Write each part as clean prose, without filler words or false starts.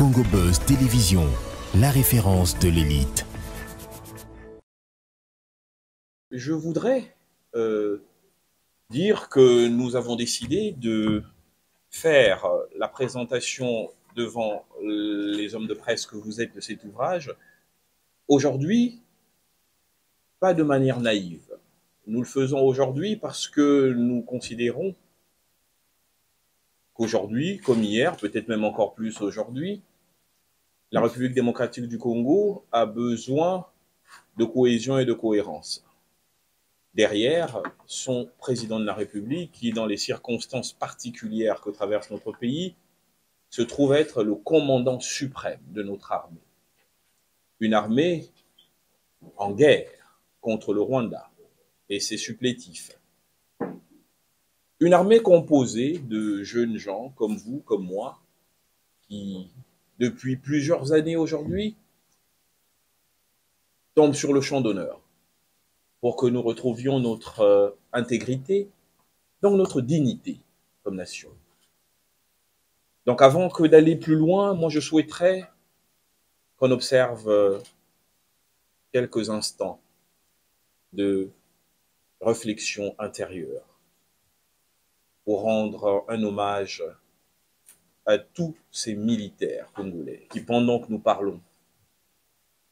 Congo Buzz Télévision, la référence de l'élite. Je voudrais dire que nous avons décidé de faire la présentation devant les hommes de presse que vous êtes de cet ouvrage aujourd'hui, pas de manière naïve. Nous le faisons aujourd'hui parce que nous considérons qu'aujourd'hui, comme hier, peut-être même encore plus aujourd'hui, la République démocratique du Congo a besoin de cohésion et de cohérence. Derrière, son président de la République, qui, dans les circonstances particulières que traverse notre pays, se trouve être le commandant suprême de notre armée. Une armée en guerre contre le Rwanda et ses supplétifs. Une armée composée de jeunes gens comme vous, comme moi, qui, depuis plusieurs années aujourd'hui, tombent sur le champ d'honneur pour que nous retrouvions notre intégrité, donc notre dignité comme nation. Donc avant que d'aller plus loin, moi je souhaiterais qu'on observe quelques instants de réflexion intérieure pour rendre un hommage à tous ces militaires congolais qui, pendant que nous parlons,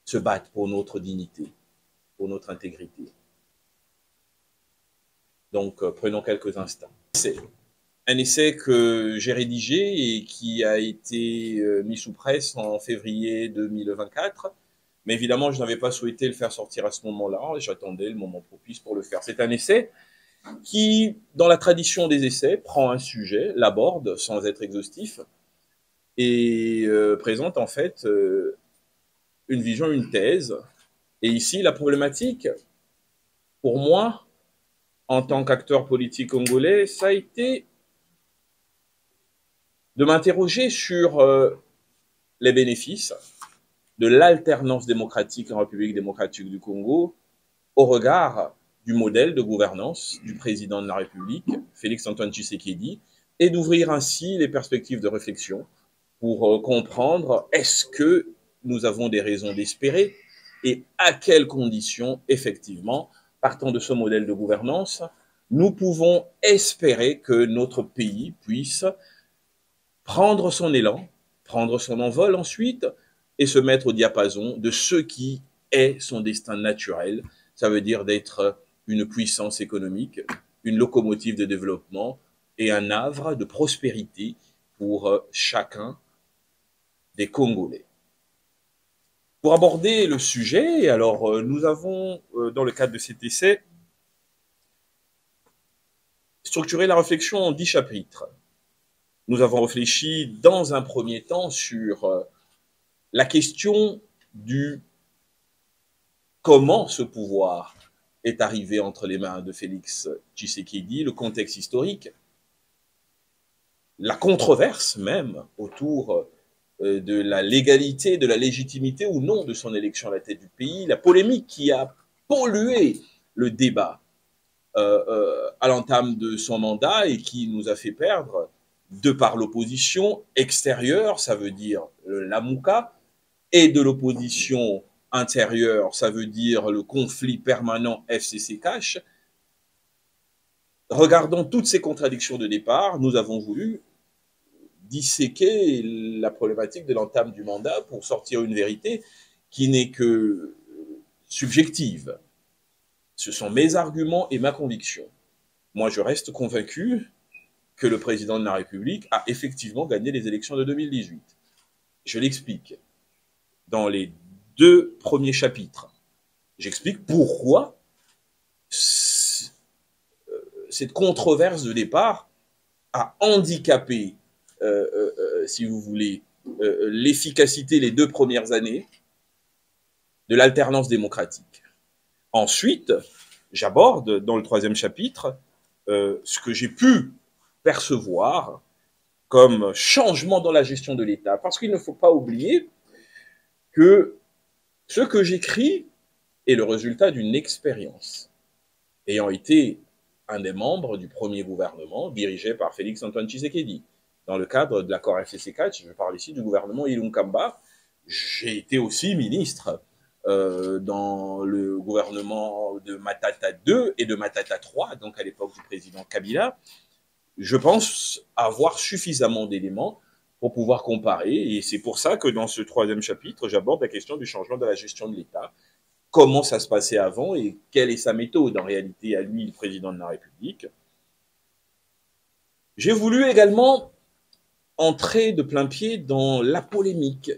se battent pour notre dignité, pour notre intégrité. Donc prenons quelques instants. C'est un essai que j'ai rédigé et qui a été mis sous presse en février 2024. Mais évidemment, je n'avais pas souhaité le faire sortir à ce moment-là. J'attendais le moment propice pour le faire. C'est un essai qui, dans la tradition des essais, prend un sujet, l'aborde sans être exhaustif et présente en fait une vision, une thèse. Et ici, la problématique, pour moi, en tant qu'acteur politique congolais, ça a été de m'interroger sur les bénéfices de l'alternance démocratique en République démocratique du Congo au regard du modèle de gouvernance du président de la République, Félix-Antoine Tshisekedi, et d'ouvrir ainsi les perspectives de réflexion pour comprendre est-ce que nous avons des raisons d'espérer et à quelles conditions, effectivement, partant de ce modèle de gouvernance, nous pouvons espérer que notre pays puisse prendre son élan, prendre son envol ensuite, et se mettre au diapason de ce qui est son destin naturel. Ça veut dire d'être une puissance économique, une locomotive de développement et un havre de prospérité pour chacun des Congolais. Pour aborder le sujet, alors nous avons, dans le cadre de cet essai, structuré la réflexion en 10 chapitres. Nous avons réfléchi dans un premier temps sur la question du comment ce pouvoir est arrivé entre les mains de Félix Tshisekedi, le contexte historique, la controverse même autour de la légalité, de la légitimité ou non de son élection à la tête du pays, la polémique qui a pollué le débat à l'entame de son mandat et qui nous a fait perdre, de par l'opposition extérieure, ça veut dire le Lamouka, et de l'opposition intérieure, ça veut dire le conflit permanent FCC-Cash. Regardant toutes ces contradictions de départ, nous avons voulu disséquer la problématique de l'entame du mandat pour sortir une vérité qui n'est que subjective. Ce sont mes arguments et ma conviction. Moi, je reste convaincu que le président de la République a effectivement gagné les élections de 2018. Je l'explique. Dans les 2 premiers chapitres, j'explique pourquoi cette controverse de départ a handicapé, si vous voulez, l'efficacité les 2 premières années de l'alternance démocratique. Ensuite, j'aborde dans le 3e chapitre ce que j'ai pu percevoir comme changement dans la gestion de l'État. Parce qu'il ne faut pas oublier que ce que j'écris est le résultat d'une expérience. Ayant été un des membres du premier gouvernement dirigé par Félix-Antoine Tshisekedi, dans le cadre de l'accord FCC4, je parle ici du gouvernement Ilunkamba. J'ai été aussi ministre dans le gouvernement de Matata 2 et de Matata 3, donc à l'époque du président Kabila. Je pense avoir suffisamment d'éléments pour pouvoir comparer, et c'est pour ça que dans ce troisième chapitre, j'aborde la question du changement de la gestion de l'État, comment ça se passait avant et quelle est sa méthode en réalité à lui, le président de la République. J'ai voulu également entrer de plein pied dans la polémique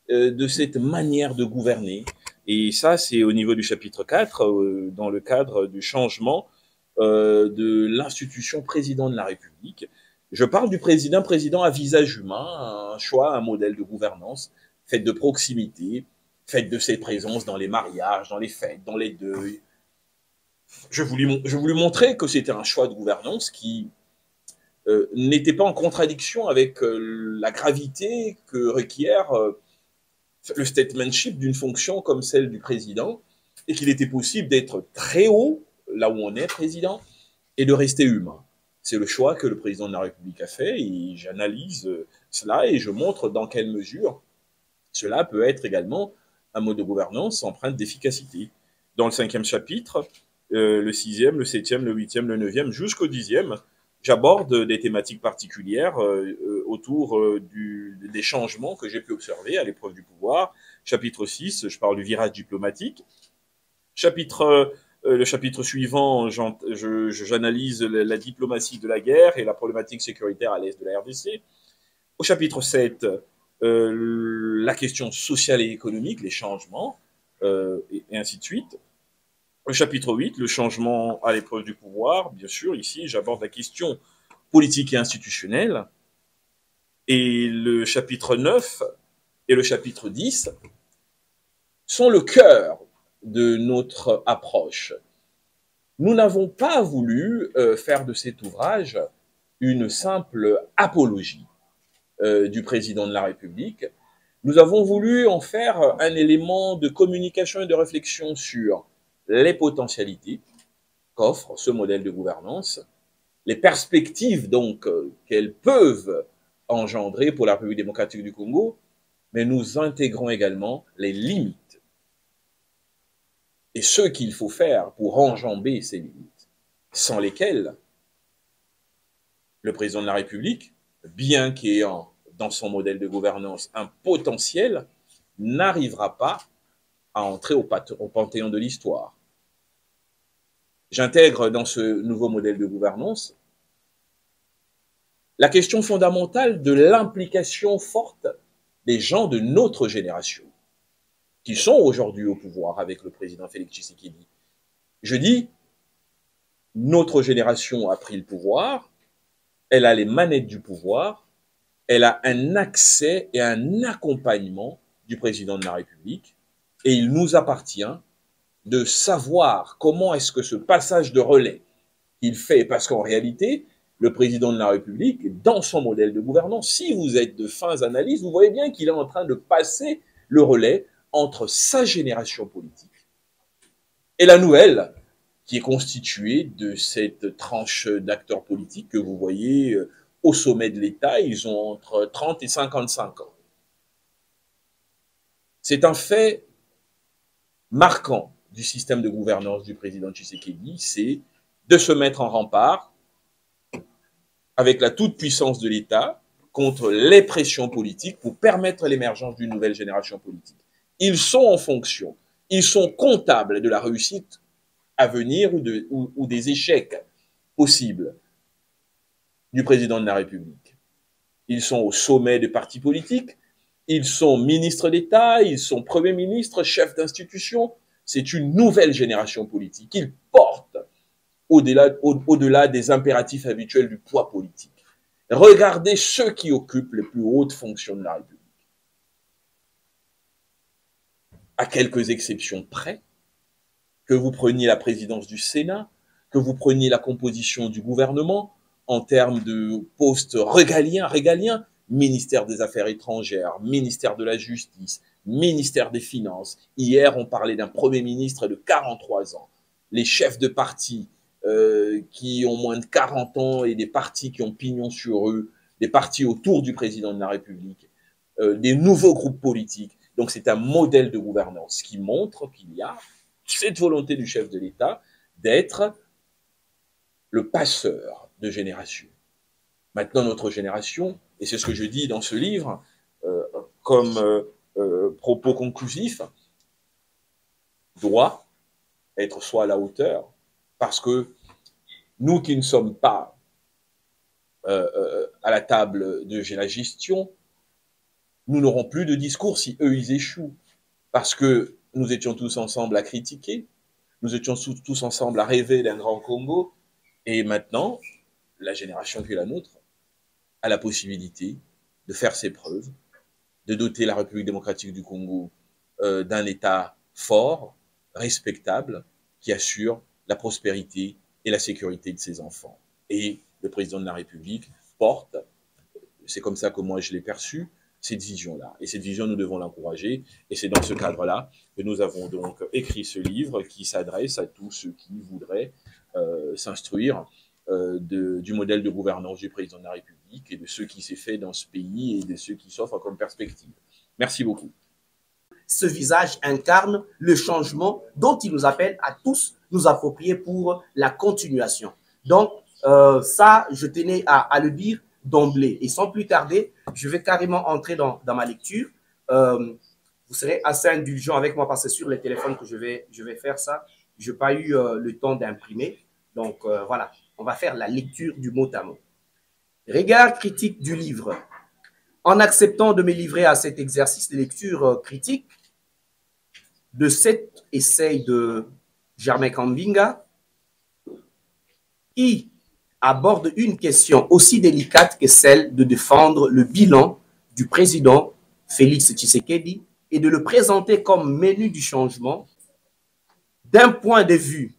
de cette manière de gouverner. Et ça, c'est au niveau du chapitre 4, dans le cadre du changement de l'institution président de la République. Je parle du président à visage humain, un choix, un modèle de gouvernance, fait de proximité, fait de ses présences dans les mariages, dans les fêtes, dans les deuils. Je voulais montrer que c'était un choix de gouvernance qui n'était pas en contradiction avec la gravité que requiert le statesmanship d'une fonction comme celle du président, et qu'il était possible d'être très haut, là où on est président, et de rester humain. C'est le choix que le président de la République a fait, et j'analyse cela et je montre dans quelle mesure cela peut être également un mode de gouvernance empreinte d'efficacité. Dans le 5e chapitre, le 6e, le 7e, le 8e, le 9e, jusqu'au 10e, j'aborde des thématiques particulières autour des changements que j'ai pu observer à l'épreuve du pouvoir. Chapitre 6, je parle du virage diplomatique. Le chapitre suivant, j'analyse la diplomatie de la guerre et la problématique sécuritaire à l'est de la RDC. Au chapitre 7, la question sociale et économique, les changements, et ainsi de suite. Le chapitre 8, le changement à l'épreuve du pouvoir, bien sûr, ici, j'aborde la question politique et institutionnelle. Et le chapitre 9 et le chapitre 10 sont le cœur de notre approche. Nous n'avons pas voulu faire de cet ouvrage une simple apologie du président de la République. Nous avons voulu en faire un élément de communication et de réflexion sur les potentialités qu'offre ce modèle de gouvernance, les perspectives donc qu'elles peuvent engendrer pour la République démocratique du Congo, mais nous intégrons également les limites et ce qu'il faut faire pour enjamber ces limites, sans lesquelles le président de la République, bien qu'ayant dans son modèle de gouvernance un potentiel, n'arrivera pas à entrer au panthéon de l'histoire. J'intègre dans ce nouveau modèle de gouvernance la question fondamentale de l'implication forte des gens de notre génération, qui sont aujourd'hui au pouvoir avec le président Félix Tshisekedi. Je dis, notre génération a pris le pouvoir, elle a les manettes du pouvoir, elle a un accès et un accompagnement du président de la République, et il nous appartient de savoir comment est-ce que ce passage de relais il fait, parce qu'en réalité, le président de la République, dans son modèle de gouvernance, si vous êtes de fins analyses, vous voyez bien qu'il est en train de passer le relais entre sa génération politique et la nouvelle, qui est constituée de cette tranche d'acteurs politiques que vous voyez au sommet de l'État. Ils ont entre 30 et 55 ans. C'est un fait marquant du système de gouvernance du président Tshisekedi, c'est de se mettre en rempart avec la toute-puissance de l'État contre les pressions politiques pour permettre l'émergence d'une nouvelle génération politique. Ils sont en fonction, ils sont comptables de la réussite à venir ou des échecs possibles du président de la République. Ils sont au sommet des partis politiques, ils sont ministres d'État, ils sont premiers ministres, chefs d'institution. C'est une nouvelle génération politique. Ils portent au-delà des impératifs habituels du poids politique. Regardez ceux qui occupent les plus hautes fonctions de la République. À quelques exceptions près, que vous preniez la présidence du Sénat, que vous preniez la composition du gouvernement, en termes de postes régaliens, ministère des Affaires étrangères, ministère de la Justice, ministère des Finances. Hier, on parlait d'un Premier ministre de 43 ans. Les chefs de parti qui ont moins de 40 ans et des partis qui ont pignon sur eux des partis autour du président de la République, des nouveaux groupes politiques. Donc c'est un modèle de gouvernance qui montre qu'il y a cette volonté du chef de l'État d'être le passeur de génération. Maintenant, notre génération, et c'est ce que je dis dans ce livre, comme propos conclusif, doit être soit à la hauteur, parce que nous qui ne sommes pas à la table de la gestion, nous n'aurons plus de discours si eux, ils échouent. Parce que nous étions tous ensemble à critiquer, nous étions tous ensemble à rêver d'un grand Congo, et maintenant, la génération qui est la nôtre a la possibilité de faire ses preuves, de doter la République démocratique du Congo d'un État fort, respectable, qui assure la prospérité et la sécurité de ses enfants. Et le président de la République porte, c'est comme ça que moi je l'ai perçu, cette vision-là. Et cette vision, nous devons l'encourager. Et c'est dans ce cadre-là que nous avons donc écrit ce livre qui s'adresse à tous ceux qui voudraient s'instruire du modèle de gouvernance du président de la République et de ce qui s'est fait dans ce pays et de ce qui s'offre comme perspective. Merci beaucoup. Ce visage incarne le changement dont il nous appelle à tous nous approprier pour la continuation. Donc, ça, je tenais à le dire d'emblée. Et sans plus tarder, je vais carrément entrer dans ma lecture. Vous serez assez indulgent avec moi parce que c'est sur les téléphones que je vais faire ça. Je n'ai pas eu le temps d'imprimer. Donc, voilà, on va faire la lecture du mot à mot. Regard critique du livre. En acceptant de me livrer à cet exercice de lecture critique de cet essai de Germain Kambinga, qui aborde une question aussi délicate que celle de défendre le bilan du président Félix Tshisekedi et de le présenter comme menu du changement d'un point de vue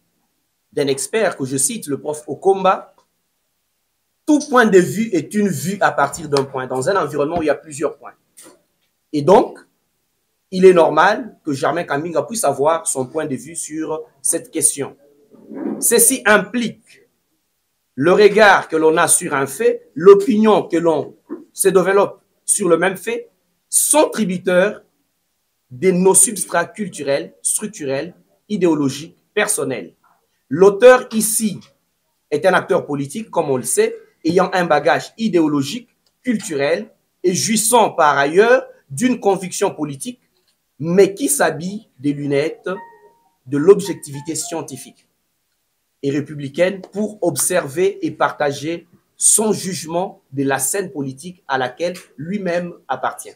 d'un expert que je cite, le prof Okomba. Tout point de vue est une vue à partir d'un point, dans un environnement où il y a plusieurs points. Et donc, il est normal que Germain Kambinga puisse avoir son point de vue sur cette question. Ceci implique le regard que l'on a sur un fait, l'opinion que l'on se développe sur le même fait, sont tributaires de nos substrats culturels, structurels, idéologiques, personnels. L'auteur ici est un acteur politique, comme on le sait, ayant un bagage idéologique, culturel et jouissant par ailleurs d'une conviction politique, mais qui s'habille des lunettes de l'objectivité scientifique et républicaine pour observer et partager son jugement de la scène politique à laquelle lui-même appartient.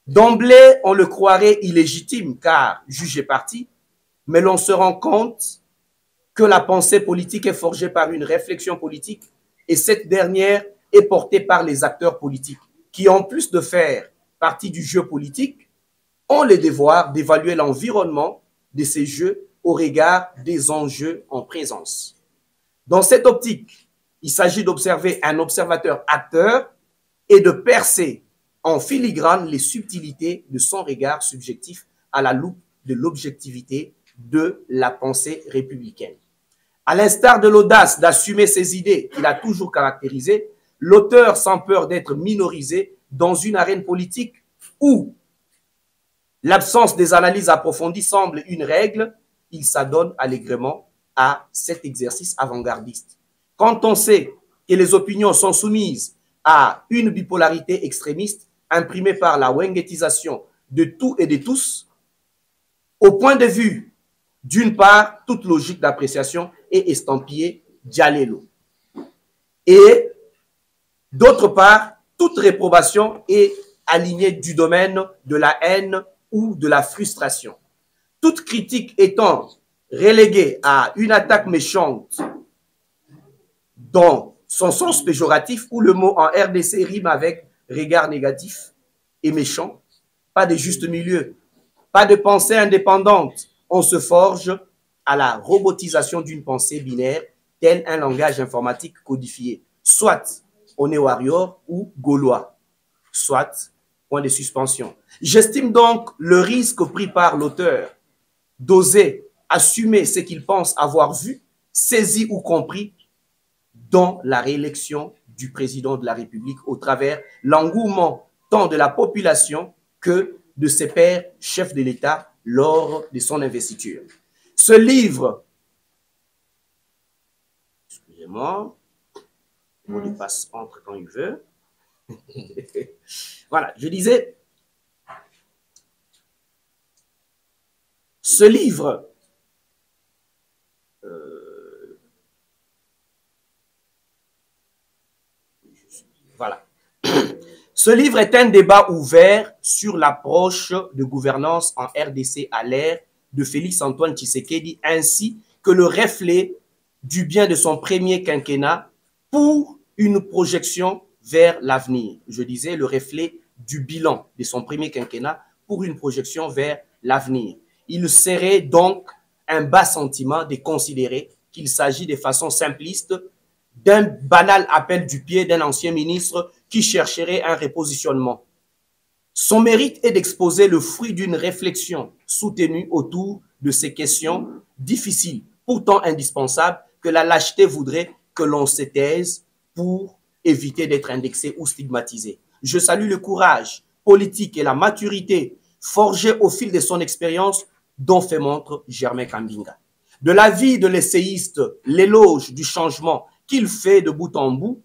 D'emblée, on le croirait illégitime car jugé parti, mais l'on se rend compte que la pensée politique est forgée par une réflexion politique et cette dernière est portée par les acteurs politiques qui, en plus de faire partie du jeu politique, ont le devoir d'évaluer l'environnement de ces jeux au regard des enjeux en présence. Dans cette optique, il s'agit d'observer un observateur acteur et de percer en filigrane les subtilités de son regard subjectif à la loupe de l'objectivité de la pensée républicaine. À l'instar de l'audace d'assumer ses idées qu'il a toujours caractérisées, l'auteur, sans peur d'être minorisé dans une arène politique où l'absence des analyses approfondies semble une règle, il s'adonne allègrement à cet exercice avant-gardiste. Quand on sait que les opinions sont soumises à une bipolarité extrémiste imprimée par la wengetisation de tout et de tous, au point de vue, d'une part, toute logique d'appréciation est estampillée Dialelo. Et d'autre part, toute réprobation est alignée du domaine de la haine ou de la frustration. Toute critique étant reléguée à une attaque méchante dans son sens péjoratif où le mot en RDC rime avec regard négatif et méchant, pas de juste milieu, pas de pensée indépendante, on se forge à la robotisation d'une pensée binaire tel un langage informatique codifié, soit au néo-warrior ou gaulois, soit point de suspension. J'estime donc le risque pris par l'auteur d'oser assumer ce qu'il pense avoir vu, saisi ou compris dans la réélection du président de la République au travers l'engouement tant de la population que de ses pairs chefs de l'État lors de son investiture. Ce livre, excusez-moi, on y passe entre quand il veut. Voilà, je disais, ce livre voilà. Ce livre est un débat ouvert sur l'approche de gouvernance en RDC à l'ère de Félix-Antoine Tshisekedi, ainsi que le reflet du bien de son premier quinquennat pour une projection vers l'avenir. Je disais le reflet du bilan de son premier quinquennat pour une projection vers l'avenir. Il serait donc un bas sentiment de considérer qu'il s'agit de façon simpliste d'un banal appel du pied d'un ancien ministre qui chercherait un repositionnement. Son mérite est d'exposer le fruit d'une réflexion soutenue autour de ces questions difficiles, pourtant indispensables, que la lâcheté voudrait que l'on se taise pour éviter d'être indexé ou stigmatisé. Je salue le courage politique et la maturité forgée au fil de son expérience dont fait montre Germain Kambinga. De la vie de l'essayiste, l'éloge du changement qu'il fait de bout en bout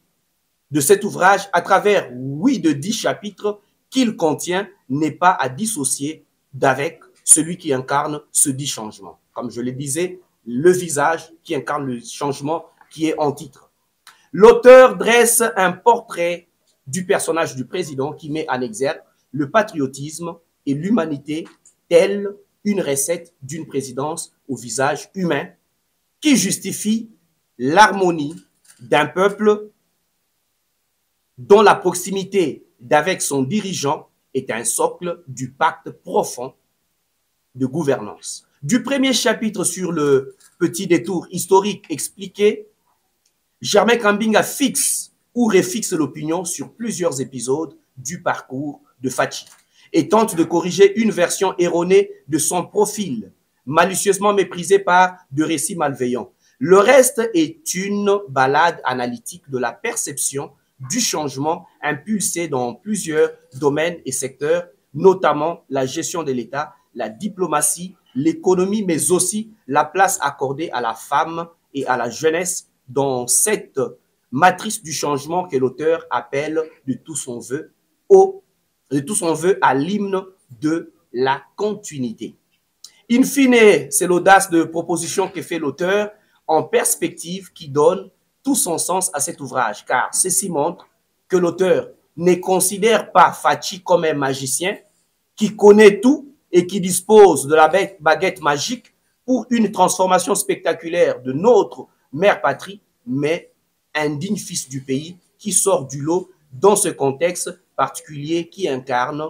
de cet ouvrage à travers 8 de 10 chapitres qu'il contient n'est pas à dissocier d'avec celui qui incarne ce dit changement. Comme je le disais, le visage qui incarne le changement qui est en titre. L'auteur dresse un portrait du personnage du président qui met en exergue le patriotisme et l'humanité telle une recette d'une présidence au visage humain qui justifie l'harmonie d'un peuple dont la proximité d'avec son dirigeant est un socle du pacte profond de gouvernance. Du premier chapitre sur le petit détour historique expliqué, Germain Kambinga fixe ou refixe l'opinion sur plusieurs épisodes du parcours de Fachi et tente de corriger une version erronée de son profil, malicieusement méprisé par de récits malveillants. Le reste est une balade analytique de la perception du changement impulsé dans plusieurs domaines et secteurs, notamment la gestion de l'État, la diplomatie, l'économie, mais aussi la place accordée à la femme et à la jeunesse dans cette matrice du changement que l'auteur appelle de tout son vœu à l'hymne de la continuité. In fine, c'est l'audace de proposition que fait l'auteur en perspective qui donne tout son sens à cet ouvrage, car ceci montre que l'auteur ne considère pas Fachi comme un magicien qui connaît tout et qui dispose de la baguette magique pour une transformation spectaculaire de notre mère patrie, mais un digne fils du pays qui sort du lot dans ce contexte particulier qui incarne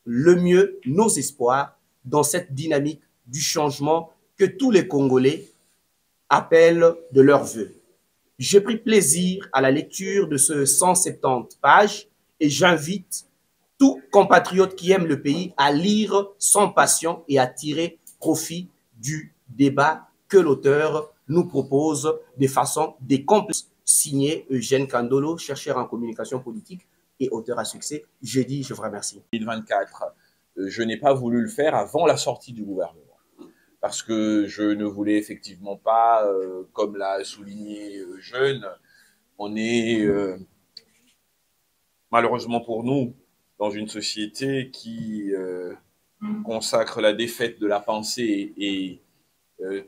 le mieux nos espoirs dans cette dynamique du changement que tous les Congolais appellent de leur vœu. J'ai pris plaisir à la lecture de ce 170 pages et j'invite tout compatriote qui aime le pays à lire sans passion et à tirer profit du débat que l'auteur nous propose de façon décomplexée. Signé Eugène Kandolo, chercheur en communication politique et auteur à succès. J'ai dit, je vous remercie. 2024, je n'ai pas voulu le faire avant la sortie du gouvernement. Parce que je ne voulais effectivement pas, comme l'a souligné Jeune, on est malheureusement pour nous dans une société qui consacre la défaite de la pensée et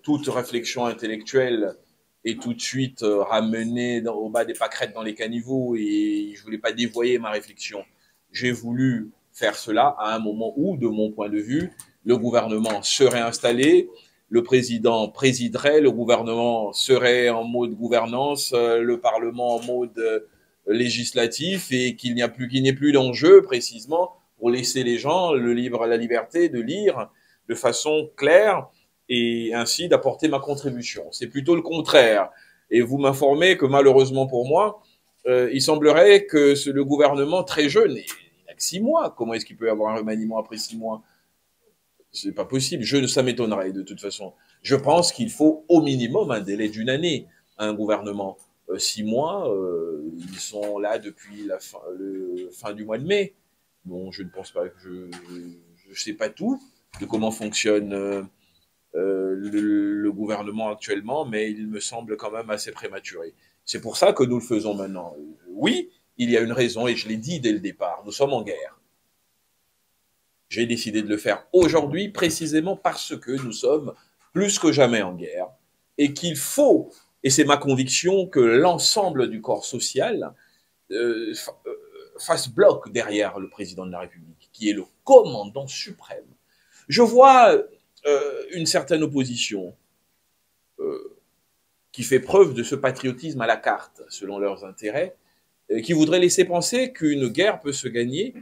toute réflexion intellectuelle est tout de suite ramenée au bas des pâquerettes dans les caniveaux et je voulais pas dévoyer ma réflexion. J'ai voulu faire cela à un moment où, de mon point de vue, le gouvernement serait installé, le président présiderait, le gouvernement serait en mode gouvernance, le Parlement en mode législatif et qu'il n'ait plus d'enjeu précisément pour laisser les gens la liberté de lire de façon claire et ainsi d'apporter ma contribution. C'est plutôt le contraire. Et vous m'informez que malheureusement pour moi, il semblerait que le gouvernement très jeune, il n'a que 6 mois, comment est-ce qu'il peut y avoir un remaniement après 6 mois? C'est pas possible, ça m'étonnerait de toute façon. Je pense qu'il faut au minimum un délai d'1 année à un gouvernement 6 mois, ils sont là depuis la fin du mois de mai. Bon, je ne pense pas que je sais pas tout de comment fonctionne le gouvernement actuellement, mais il me semble quand même assez prématuré. C'est pour ça que nous le faisons maintenant. Oui, il y a une raison, et je l'ai dit dès le départ, nous sommes en guerre. J'ai décidé de le faire aujourd'hui précisément parce que nous sommes plus que jamais en guerre, et qu'il faut, et c'est ma conviction, que l'ensemble du corps social fasse bloc derrière le président de la République, qui est le commandant suprême. Je vois une certaine opposition qui fait preuve de ce patriotisme à la carte, selon leurs intérêts, qui voudrait laisser penser qu'une guerre peut se gagner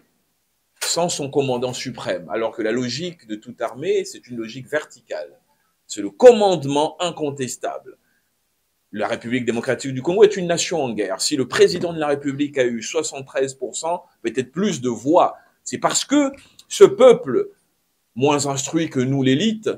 sans son commandant suprême, alors que la logique de toute armée, c'est une logique verticale. C'est le commandement incontestable. La République démocratique du Congo est une nation en guerre. Si le président de la République a eu 73%, peut-être plus de voix, c'est parce que ce peuple, moins instruit que nous, l'élite,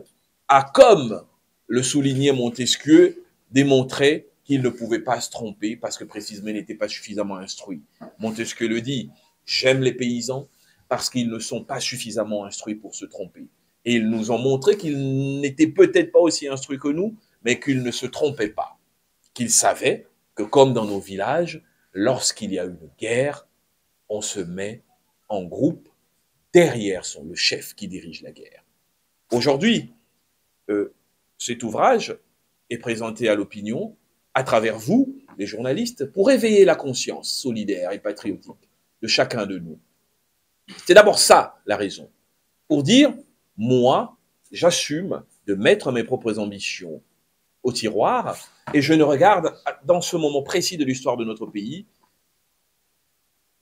a, comme le soulignait Montesquieu, démontré qu'il ne pouvait pas se tromper parce que précisément il n'était pas suffisamment instruit. Montesquieu le dit, j'aime les paysans parce qu'ils ne sont pas suffisamment instruits pour se tromper. Et ils nous ont montré qu'ils n'étaient peut-être pas aussi instruits que nous, mais qu'ils ne se trompaient pas. Qu'ils savaient que, comme dans nos villages, lorsqu'il y a une guerre, on se met en groupe derrière le chef qui dirige la guerre. Aujourd'hui, cet ouvrage est présenté à l'opinion à travers vous, les journalistes, pour éveiller la conscience solidaire et patriotique de chacun de nous. C'est d'abord ça la raison. Pour dire, moi, j'assume de mettre mes propres ambitions au tiroir et je ne regarde, dans ce moment précis de l'histoire de notre pays,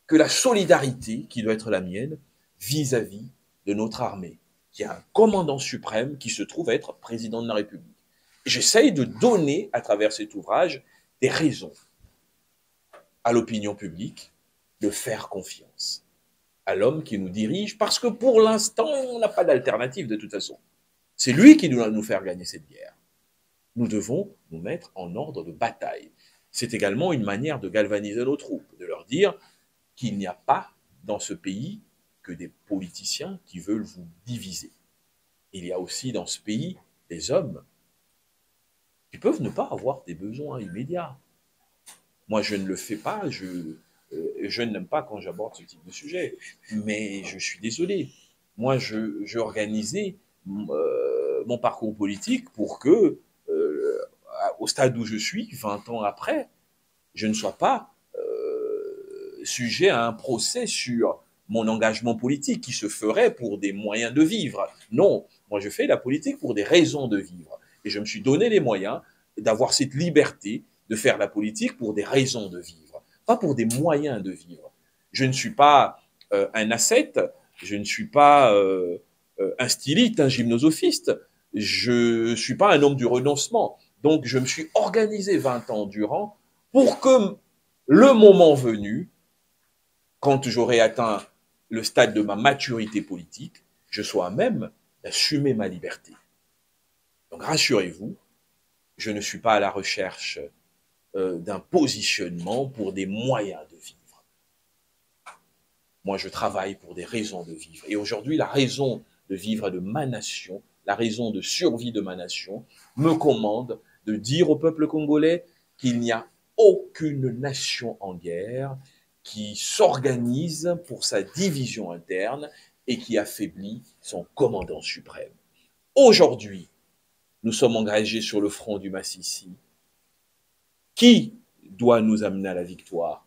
que la solidarité qui doit être la mienne vis-à-vis de notre armée, qui a un commandant suprême qui se trouve être président de la République. J'essaye de donner, à travers cet ouvrage, des raisons à l'opinion publique de faire confiance à l'homme qui nous dirige, parce que pour l'instant, on n'a pas d'alternative de toute façon. C'est lui qui doit nous faire gagner cette guerre. Nous devons nous mettre en ordre de bataille. C'est également une manière de galvaniser nos troupes, de leur dire qu'il n'y a pas dans ce pays que des politiciens qui veulent vous diviser. Il y a aussi dans ce pays des hommes qui peuvent ne pas avoir des besoins immédiats. Moi, je ne le fais pas, je n'aime pas quand j'aborde ce type de sujet, mais je suis désolé. Moi, j'ai organisé mon parcours politique pour que, au stade où je suis, 20 ans après, je ne sois pas sujet à un procès sur mon engagement politique qui se ferait pour des moyens de vivre. Non, moi je fais la politique pour des raisons de vivre. Et je me suis donné les moyens d'avoir cette liberté de faire la politique pour des raisons de vivre, pas pour des moyens de vivre. Je ne suis pas un ascète, je ne suis pas un stylite, un gymnosophiste, je ne suis pas un homme du renoncement. Donc je me suis organisé 20 ans durant pour que le moment venu, quand j'aurai atteint le stade de ma maturité politique, je sois à même d'assumer ma liberté. Donc rassurez-vous, je ne suis pas à la recherche d'un positionnement pour des moyens de vivre. Moi, je travaille pour des raisons de vivre. Et aujourd'hui, la raison de vivre de ma nation, la raison de survie de ma nation, me commande de dire au peuple congolais qu'il n'y a aucune nation en guerre qui s'organise pour sa division interne et qui affaiblit son commandant suprême. Aujourd'hui, nous sommes engagés sur le front du Massissi. Qui doit nous amener à la victoire?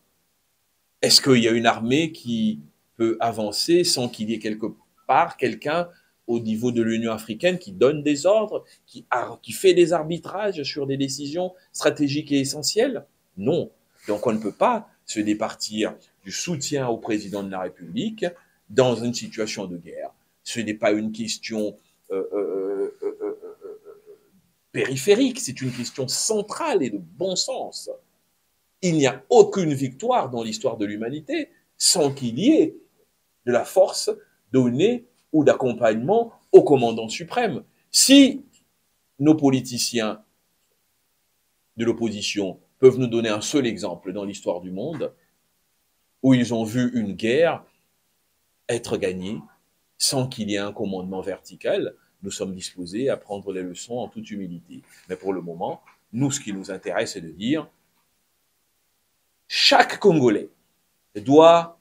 Est-ce qu'il y a une armée qui peut avancer sans qu'il y ait quelque part quelqu'un au niveau de l'Union africaine qui donne des ordres, qui fait des arbitrages sur des décisions stratégiques et essentielles? Non. Donc on ne peut pas se départir du soutien au président de la République dans une situation de guerre. Ce n'est pas une question périphérique, c'est une question centrale et de bon sens. Il n'y a aucune victoire dans l'histoire de l'humanité sans qu'il y ait de la force donnée ou d'accompagnement au commandant suprême. Si nos politiciens de l'opposition peuvent nous donner un seul exemple dans l'histoire du monde où ils ont vu une guerre être gagnée sans qu'il y ait un commandement vertical. Nous sommes disposés à prendre les leçons en toute humilité. Mais pour le moment, nous, ce qui nous intéresse, c'est de dire chaque Congolais doit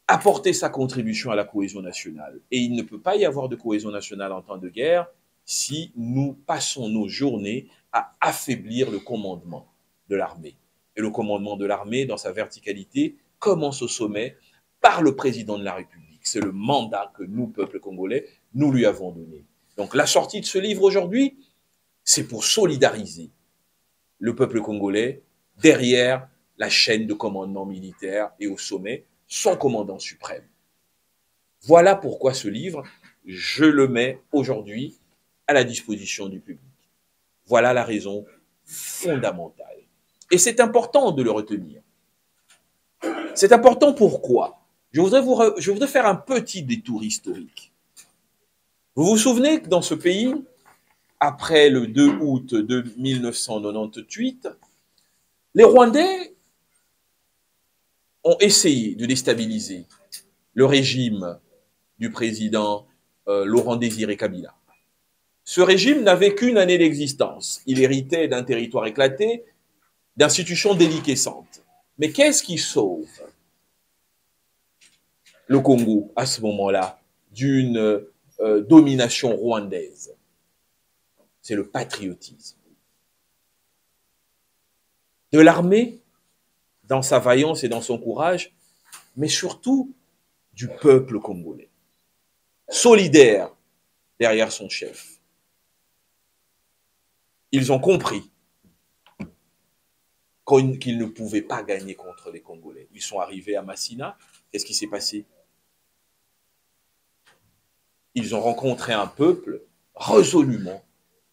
apporter sa contribution à la cohésion nationale. Et il ne peut pas y avoir de cohésion nationale en temps de guerre si nous passons nos journées à affaiblir le commandement de l'armée. Et le commandement de l'armée, dans sa verticalité, commence au sommet par le président de la République. C'est le mandat que nous, peuple congolais, nous lui avons donné. Donc la sortie de ce livre aujourd'hui, c'est pour solidariser le peuple congolais derrière la chaîne de commandement militaire et au sommet, son commandant suprême. Voilà pourquoi ce livre, je le mets aujourd'hui à la disposition du public. Voilà la raison fondamentale. Et c'est important de le retenir. C'est important pourquoi? Je voudrais faire un petit détour historique. Vous vous souvenez que dans ce pays, après le 2 août de 1998, les Rwandais ont essayé de déstabiliser le régime du président Laurent Désiré Kabila. Ce régime n'avait qu'une année d'existence. Il héritait d'un territoire éclaté, d'institutions déliquescentes. Mais qu'est-ce qui sauve le Congo à ce moment-là d'une domination rwandaise? C'est le patriotisme. De l'armée, dans sa vaillance et dans son courage, mais surtout du peuple congolais, solidaire derrière son chef. Ils ont compris qu'ils ne pouvaient pas gagner contre les Congolais. Ils sont arrivés à Massina. Qu'est-ce qui s'est passé? Ils ont rencontré un peuple résolument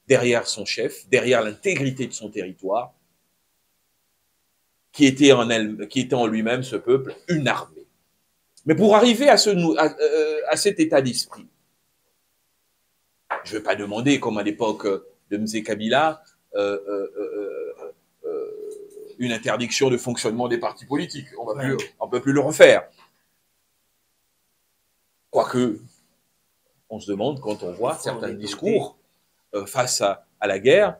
derrière son chef, derrière l'intégrité de son territoire, qui était en lui-même, ce peuple, une armée. Mais pour arriver à cet état d'esprit, je ne vais pas demander, comme à l'époque de M. Kabila, une interdiction de fonctionnement des partis politiques. On ne peut plus le refaire. Quoique, on se demande, quand on voit certains discours face à la guerre,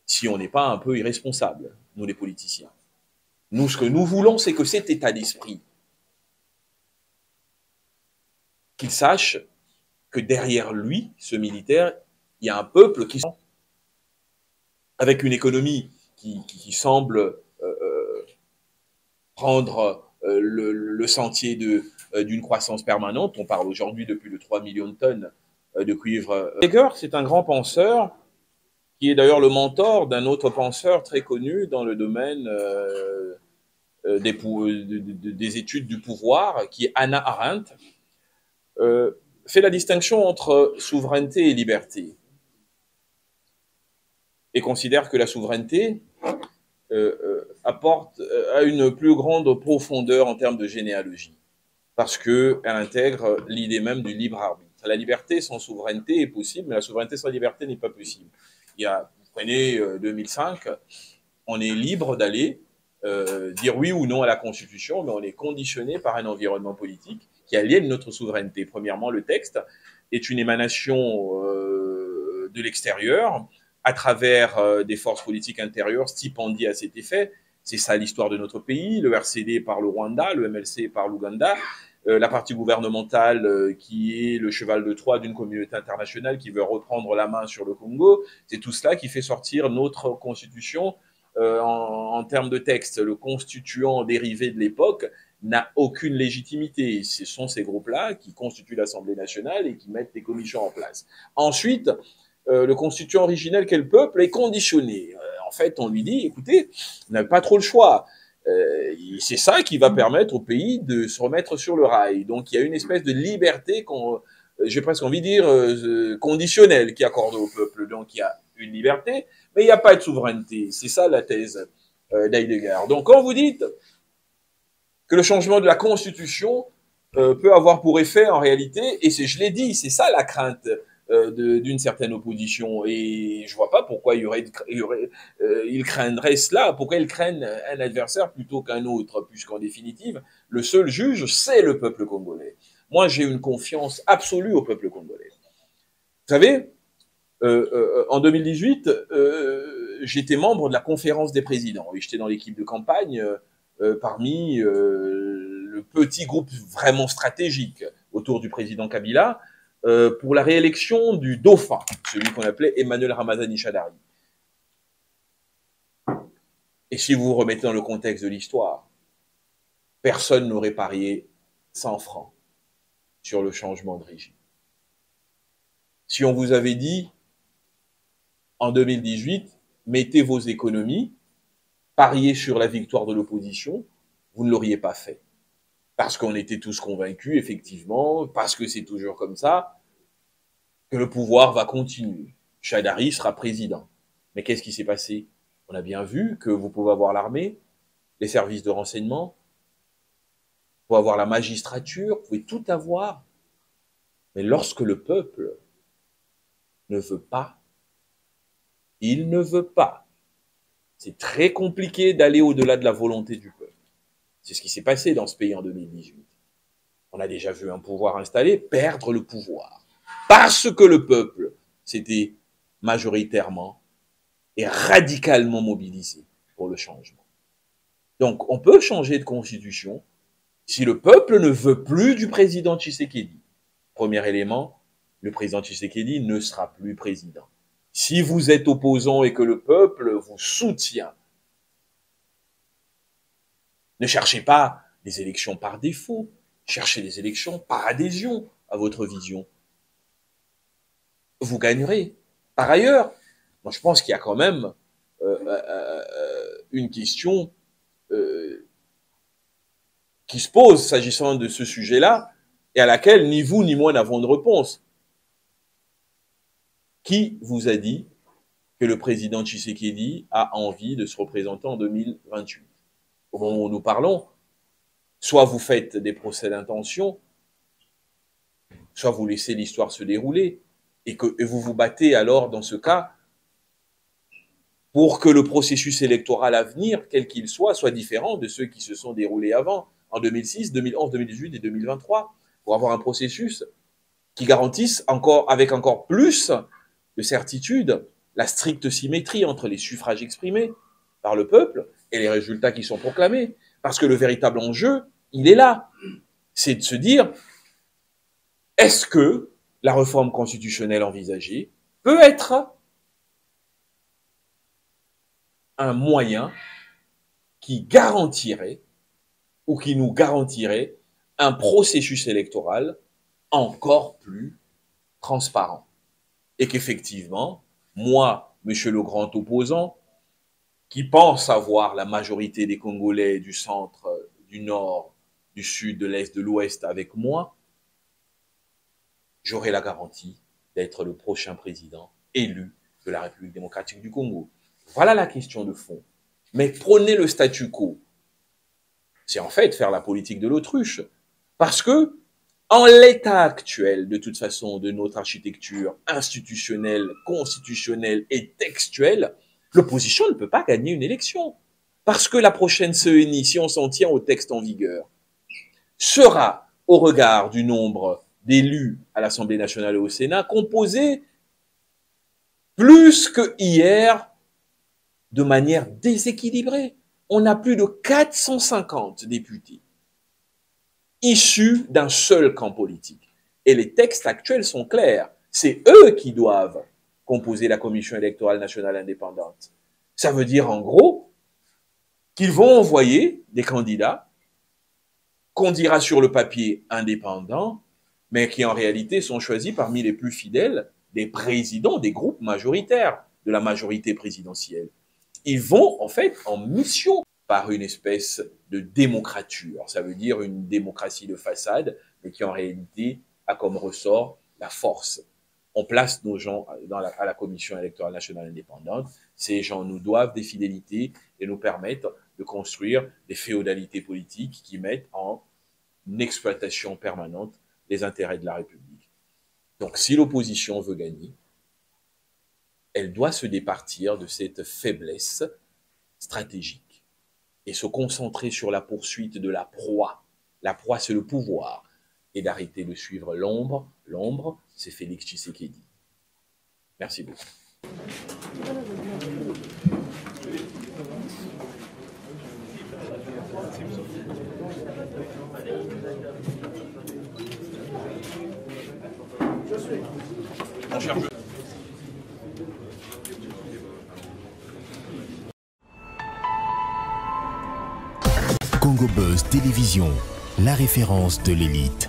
si on n'est pas un peu irresponsable, nous les politiciens. Nous, ce que nous voulons, c'est que cet état d'esprit, qu'il sache que derrière lui, ce militaire, il y a un peuple qui, avec une économie qui semble prendre le sentier d'une croissance permanente. On parle aujourd'hui de plus de 3 millions de tonnes de cuivre. Heidegger, c'est un grand penseur qui est d'ailleurs le mentor d'un autre penseur très connu dans le domaine des études du pouvoir, qui est Hannah Arendt, fait la distinction entre souveraineté et liberté, et considère que la souveraineté a une plus grande profondeur en termes de généalogie, parce qu'elle intègre l'idée même du libre arbitre. La liberté sans souveraineté est possible, mais la souveraineté sans liberté n'est pas possible. Vous prenez 2005, on est libre d'aller dire oui ou non à la Constitution, mais on est conditionné par un environnement politique qui aliène notre souveraineté. Premièrement, le texte est une émanation de l'extérieur, à travers des forces politiques intérieures stipendiées à cet effet. C'est ça l'histoire de notre pays. Le RCD par le Rwanda, le MLC par l'Ouganda, la partie gouvernementale qui est le cheval de Troie d'une communauté internationale qui veut reprendre la main sur le Congo. C'est tout cela qui fait sortir notre constitution en termes de texte. Le constituant dérivé de l'époque n'a aucune légitimité. Ce sont ces groupes-là qui constituent l'Assemblée nationale et qui mettent des commissions en place. Ensuite, le constituant originel qu'est le peuple est conditionné. En fait, on lui dit, écoutez, vous n'avez pas trop le choix. C'est ça qui va permettre au pays de se remettre sur le rail. Donc, il y a une espèce de liberté, j'ai presque envie de dire, conditionnelle qui est accordée au peuple. Donc, il y a une liberté, mais il n'y a pas de souveraineté. C'est ça la thèse d'Heidegger. Donc, quand vous dites que le changement de la Constitution peut avoir pour effet, en réalité, et je l'ai dit, c'est ça la crainte d'une certaine opposition. Et je vois pas pourquoi ils craindraient cela, pourquoi ils craignent un adversaire plutôt qu'un autre, puisqu'en définitive, le seul juge, c'est le peuple congolais. Moi, j'ai une confiance absolue au peuple congolais. Vous savez, en 2018, j'étais membre de la conférence des présidents et j'étais dans l'équipe de campagne parmi le petit groupe vraiment stratégique autour du président Kabila pour la réélection du dauphin, celui qu'on appelait Emmanuel Ramazani Shadari. Et si vous vous remettez dans le contexte de l'histoire, personne n'aurait parié 100 francs sur le changement de régime. Si on vous avait dit, en 2018, mettez vos économies, pariez sur la victoire de l'opposition, vous ne l'auriez pas fait. Parce qu'on était tous convaincus, effectivement, parce que c'est toujours comme ça, que le pouvoir va continuer. Shadari sera président. Mais qu'est-ce qui s'est passé? On a bien vu que vous pouvez avoir l'armée, les services de renseignement, vous pouvez avoir la magistrature, vous pouvez tout avoir. Mais lorsque le peuple ne veut pas, il ne veut pas. C'est très compliqué d'aller au-delà de la volonté du peuple. C'est ce qui s'est passé dans ce pays en 2018. On a déjà vu un pouvoir installé perdre le pouvoir. Parce que le peuple s'était majoritairement et radicalement mobilisé pour le changement. Donc, on peut changer de constitution si le peuple ne veut plus du président Tshisekedi. Premier élément, le président Tshisekedi ne sera plus président. Si vous êtes opposant et que le peuple vous soutient, ne cherchez pas des élections par défaut, cherchez des élections par adhésion à votre vision. Vous gagnerez. Par ailleurs, moi je pense qu'il y a quand même une question qui se pose s'agissant de ce sujet-là et à laquelle ni vous ni moi n'avons de réponse. Qui vous a dit que le président Tshisekedi a envie de se représenter en 2028? Au moment où nous parlons, soit vous faites des procès d'intention, soit vous laissez l'histoire se dérouler, et vous vous battez alors, dans ce cas, pour que le processus électoral à venir, quel qu'il soit différent de ceux qui se sont déroulés avant, en 2006, 2011, 2018 et 2023, pour avoir un processus qui garantisse avec encore plus de certitude la stricte symétrie entre les suffrages exprimés par le peuple et les résultats qui sont proclamés. Parce que le véritable enjeu, il est là. C'est de se dire, est-ce que la réforme constitutionnelle envisagée peut être un moyen qui garantirait ou qui nous garantirait un processus électoral encore plus transparent. Et qu'effectivement, moi, monsieur le grand opposant, qui pense avoir la majorité des Congolais du centre, du nord, du sud, de l'est, de l'ouest avec moi, j'aurai la garantie d'être le prochain président élu de la République démocratique du Congo. Voilà la question de fond. Mais prôner le statu quo, c'est en fait faire la politique de l'autruche. Parce que, en l'état actuel, de toute façon, de notre architecture institutionnelle, constitutionnelle et textuelle, l'opposition ne peut pas gagner une élection. Parce que la prochaine CENI, si on s'en tient au texte en vigueur, sera, au regard du nombre d'élus à l'Assemblée nationale et au Sénat, composée plus que hier de manière déséquilibrée. On a plus de 450 députés issus d'un seul camp politique. Et les textes actuels sont clairs. C'est eux qui doivent composer la Commission électorale nationale indépendante. Ça veut dire, en gros, qu'ils vont envoyer des candidats qu'on dira sur le papier indépendants, mais qui en réalité sont choisis parmi les plus fidèles des présidents des groupes majoritaires de la majorité présidentielle. Ils vont en fait en mission par une espèce de démocrature. Ça veut dire une démocratie de façade, mais qui en réalité a comme ressort la force. On place nos gens à la Commission électorale nationale indépendante. Ces gens nous doivent des fidélités et nous permettent de construire des féodalités politiques qui mettent en exploitation permanente les intérêts de la République. Donc, si l'opposition veut gagner, elle doit se départir de cette faiblesse stratégique et se concentrer sur la poursuite de la proie. La proie, c'est le pouvoir. Et d'arrêter de suivre l'ombre. L'ombre, c'est Félix Tshisekedi. Merci beaucoup. Congo Buzz Télévision, la référence de l'élite.